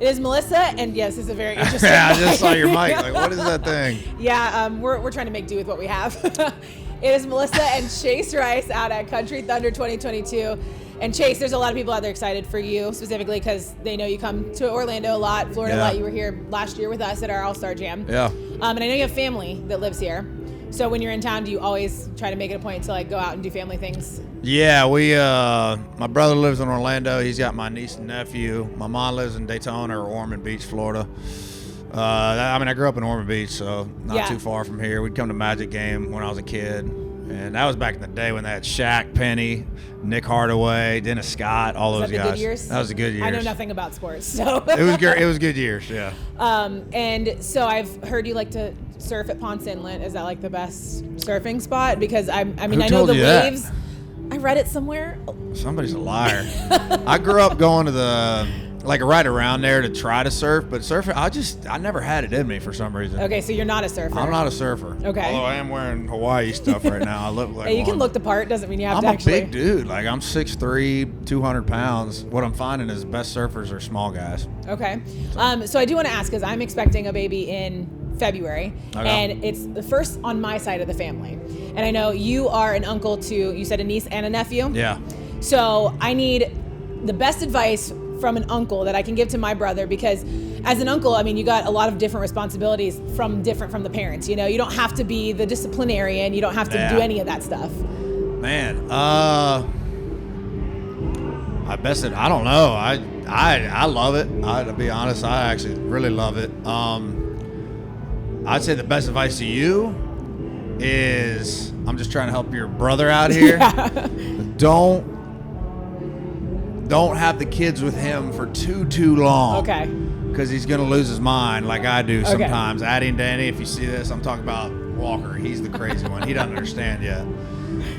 It is Melissa, and yes, it's a very interesting Yeah, I just saw your mic. Like, what is that thing? Yeah, we're trying to make do with what we have. It is Melissa and Chase Rice out at Country Thunder 2022. And Chase, there's a lot of people out there excited for you, specifically because they know you come to Orlando a lot, Florida a lot. You were here last year with us at our All-Star Jam. Yeah. And I know you have family that lives here. So when you're in town, do you always try to make it a point to like go out and do family things? Yeah, my brother lives in Orlando. He's got my niece and nephew. My mom lives in Daytona or Ormond Beach, Florida. I grew up in Ormond Beach, so not too far from here. We'd come to Magic Game when I was a kid. And that was back in the day when they had Shaq, Penny, Nick Hardaway, Dennis Scott, all those guys. Good years? That was the good years. I know nothing about sports, so. It was good years, yeah. And so I've heard you like to surf at Ponce Inlet. Is that like the best surfing spot? Because I know the waves. I read it somewhere. Somebody's a liar. I grew up going to right around there to try to surf, but surfing, I never had it in me for some reason. Okay, so you're not a surfer. I'm not a surfer. Okay. Although I am wearing Hawaii stuff right now. I look like hey, you can look the part. Doesn't mean you have to actually. I'm a big dude. Like, I'm 6'3", 200 pounds. What I'm finding is best surfers are small guys. Okay. So I do want to ask, because I'm expecting a baby in February, and it's the first on my side of the family. And I know you are an uncle to, you said a niece and a nephew? Yeah. So I need the best advice from an uncle that I can give to my brother, because as an uncle, I mean, you got a lot of different responsibilities from the parents. You know, you don't have to be the disciplinarian. You don't have to do any of that stuff. Man, I don't know. I love it. To be honest, I actually really love it. I'd say the best advice to you is, I'm just trying to help your brother out here. Yeah. Don't have the kids with him for too long. Okay. Because he's going to lose his mind like I do sometimes. Addie and Danny, if you see this, I'm talking about Walker. He's the crazy one. He doesn't understand yet.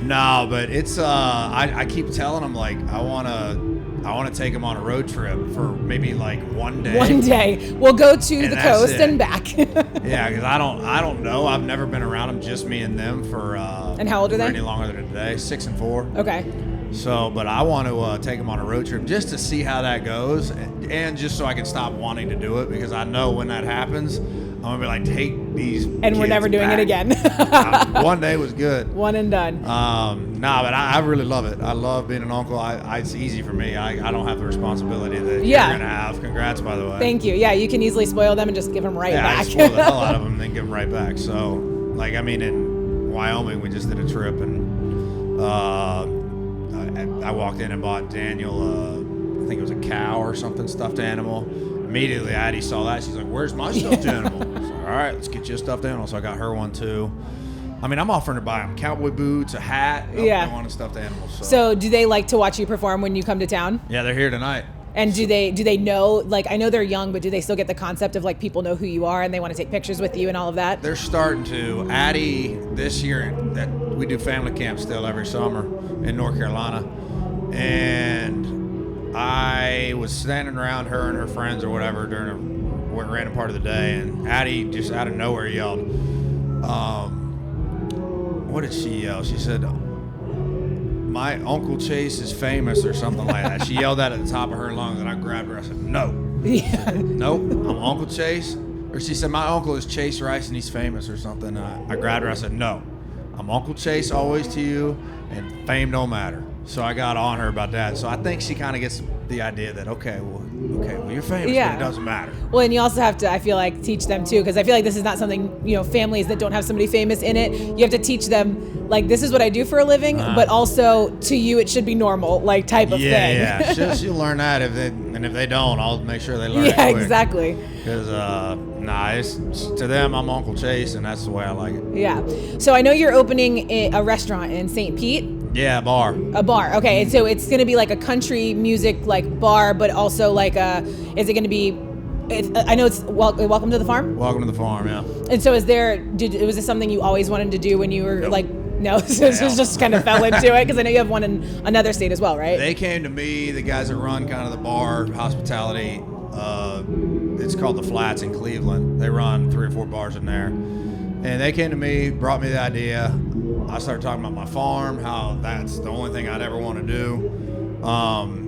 No, but it's I keep telling him, like, I want to take him on a road trip for maybe like one day. One day. We'll go to the coast and back. Yeah, because I don't know. I've never been around them, just me and them for and how old are they? Any longer than today, 6 and 4. Okay. So, but I want to take them on a road trip just to see how that goes, and just so I can stop wanting to do it, because I know when that happens, I'm gonna be like, take these. And we're never doing it again. One day was good. One and done. But I really love it. I love being an uncle. It's easy for me. I don't have the responsibility that you're gonna have. Congrats, by the way. Thank you. Yeah, you can easily spoil them and just give them back. I spoil the hell out of them and then give them right back. So, like, I mean, in Wyoming, we just did a trip, and I walked in and bought Daniel, I think it was a cow or something, stuffed animal. Immediately, Addie saw that. She's like, "Where's my stuffed animal?" I was like, "All right, let's get you a stuffed animal." So I got her one too. I mean, I'm offering to buy them cowboy boots, a hat. They want a stuffed animal. So do they like to watch you perform when you come to town? Yeah, they're here tonight. And do they know, like, I know they're young, but do they still get the concept of, like, people know who you are and they want to take pictures with you and all of that? They're starting to. Addie, this year, that we do family camp still every summer in North Carolina. And I was standing around her and her friends or whatever during a random part of the day, and Addie just out of nowhere yelled, what did she yell? She said, "My Uncle Chase is famous," or something like that. She yelled that at the top of her lungs, and I grabbed her. I said, "No. Yeah. Nope, I'm Uncle Chase." Or she said, "My uncle is Chase Rice, and he's famous," or something. I grabbed her. I said, "No. I'm Uncle Chase always to you, and fame don't matter." So I got on her about that. So I think she kind of gets the idea that, okay, well, you're famous, but it doesn't matter. Well, and you also have to, I feel like, teach them too, because I feel like this is not something, families that don't have somebody famous in it, you have to teach them, like, this is what I do for a living, but also to you it should be normal, like, type of thing. Yeah. She'll learn that, if they don't, I'll make sure they learn it Yeah, quick. Exactly. Because, it's to them, I'm Uncle Chase, and that's the way I like it. Yeah. So I know you're opening a restaurant in St. Pete. Yeah, a bar. A bar, okay. And so it's going to be like a country music like bar, but also like is it going to be? I know it's Welcome to the Farm. Welcome to the Farm, yeah. And so was this something you always wanted to do when you were like? No, so it just kind of fell into it, because I know you have one in another state as well, right? They came to me, the guys that run kind of the bar hospitality. It's called the Flats in Cleveland. They run 3 or 4 bars in there, and they came to me, brought me the idea. I started talking about my farm, how that's the only thing I'd ever want to do.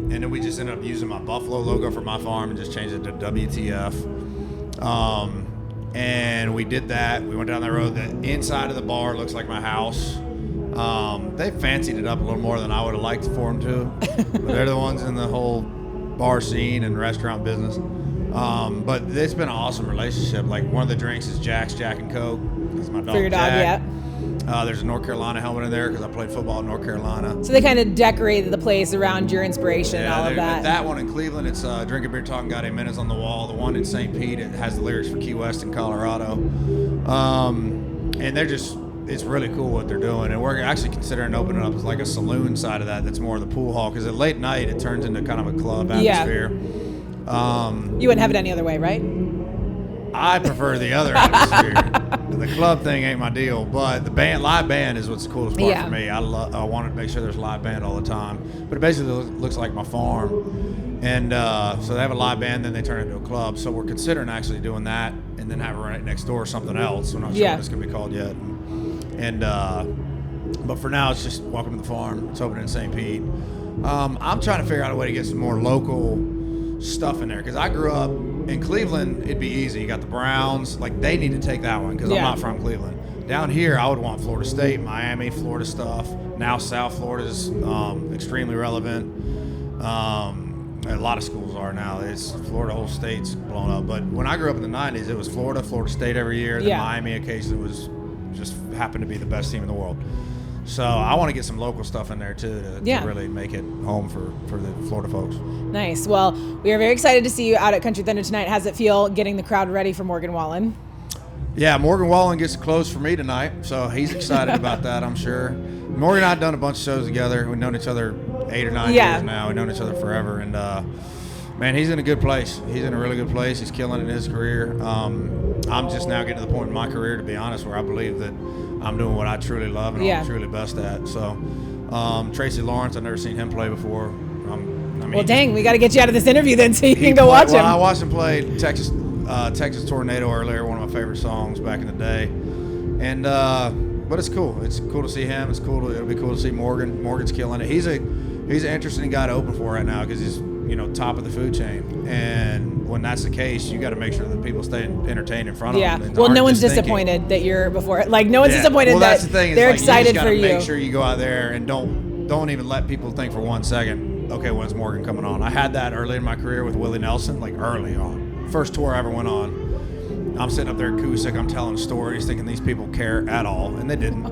And then we just ended up using my Buffalo logo for my farm and just changed it to WTF. And we did that. We went down that road. The inside of the bar looks like my house. They fancied it up a little more than I would have liked for them to. But they're the ones in the whole bar scene and restaurant business. But it's been an awesome relationship. Like, one of the drinks is Jack's Jack and Coke. It's my dog, For your dog, Jack. yeah. There's a North Carolina helmet in there because I played football in North Carolina. So they kind of decorated the place around your inspiration and all of that. That one in Cleveland, it's Drinking Beer Talking God Amen is on the wall. The one in St. Pete, it has the lyrics for Key West in Colorado. And it's really cool what they're doing. And we're actually considering opening up as like a saloon side of that that's more of the pool hall, because at late night it turns into kind of a club atmosphere. You wouldn't have it any other way, right? I prefer the other atmosphere. The club thing ain't my deal, but the live band is what's the coolest part for me. I wanted to make sure there's a live band all the time, but it basically looks like my farm. And so they have a live band, then they turn it into a club. So we're considering actually doing that, and then have it right next door something else. We're not sure what it's gonna be called yet. And but for now, it's just welcome to the farm. It's open in St. Pete. I'm trying to figure out a way to get some more local stuff in there, because I grew up in Cleveland. It'd be easy. You got the Browns, like they need to take that one because I'm not from Cleveland. Down here, I would want Florida State, Miami, Florida stuff. Now South Florida is extremely relevant. A lot of schools are now. It's Florida, whole state's blown up. But when I grew up in the 90s, it was Florida State every year. Then Miami occasionally was just happened to be the best team in the world. So I want to get some local stuff in there too to really make it home for the Florida folks. Nice. Well, we are very excited to see you out at Country Thunder tonight. How's it feel getting the crowd ready for Morgan Wallen? Yeah, Morgan Wallen gets close for me tonight, so he's excited about that, I'm sure. Morgan and I have done a bunch of shows together. We've known each other 8 or 9 years now. We've known each other forever, and man, he's in a good place. He's in a really good place. He's killing it in his career. I'm just now getting to the point in my career, to be honest, where I believe that I'm doing what I truly love and I'm truly best at. So, Tracy Lawrence, I've never seen him play before. Well, dang, we got to get you out of this interview then so you can go watch him. Well, I watched him play Texas Tornado earlier, one of my favorite songs back in the day. And but it's cool. It's cool to see him. It'll be cool to see Morgan. Morgan's killing it. He's an interesting guy to open for right now because he's top of the food chain. And when that's the case, you got to make sure that people stay entertained in front of them. Well, no one's disappointed that you're before. Like, no one's disappointed that that's the thing. They're like, excited you for you. Make sure you go out there and don't even let people think for 1 second, okay, when's Morgan coming on? I had that early in my career with Willie Nelson, like early on. First tour I ever went on. I'm sitting up there acoustic, I'm telling stories, thinking these people care at all, and they didn't.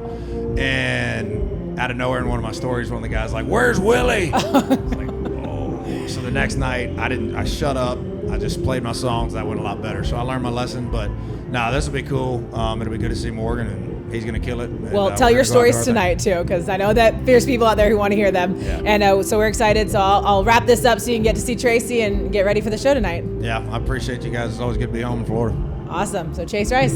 And out of nowhere in one of my stories, one of the guys like, "Where's Willie?" It's like, oh. So the next night, I shut up. I just played my songs. That went a lot better. So I learned my lesson. But this will be cool. It'll be good to see Morgan, and he's going to kill it. Well, tell your stories tonight, too, because I know that there's people out there who want to hear them. Yeah. And so we're excited. So I'll wrap this up so you can get to see Tracy and get ready for the show tonight. Yeah, I appreciate you guys. It's always good to be home in Florida. Awesome. So Chase Rice.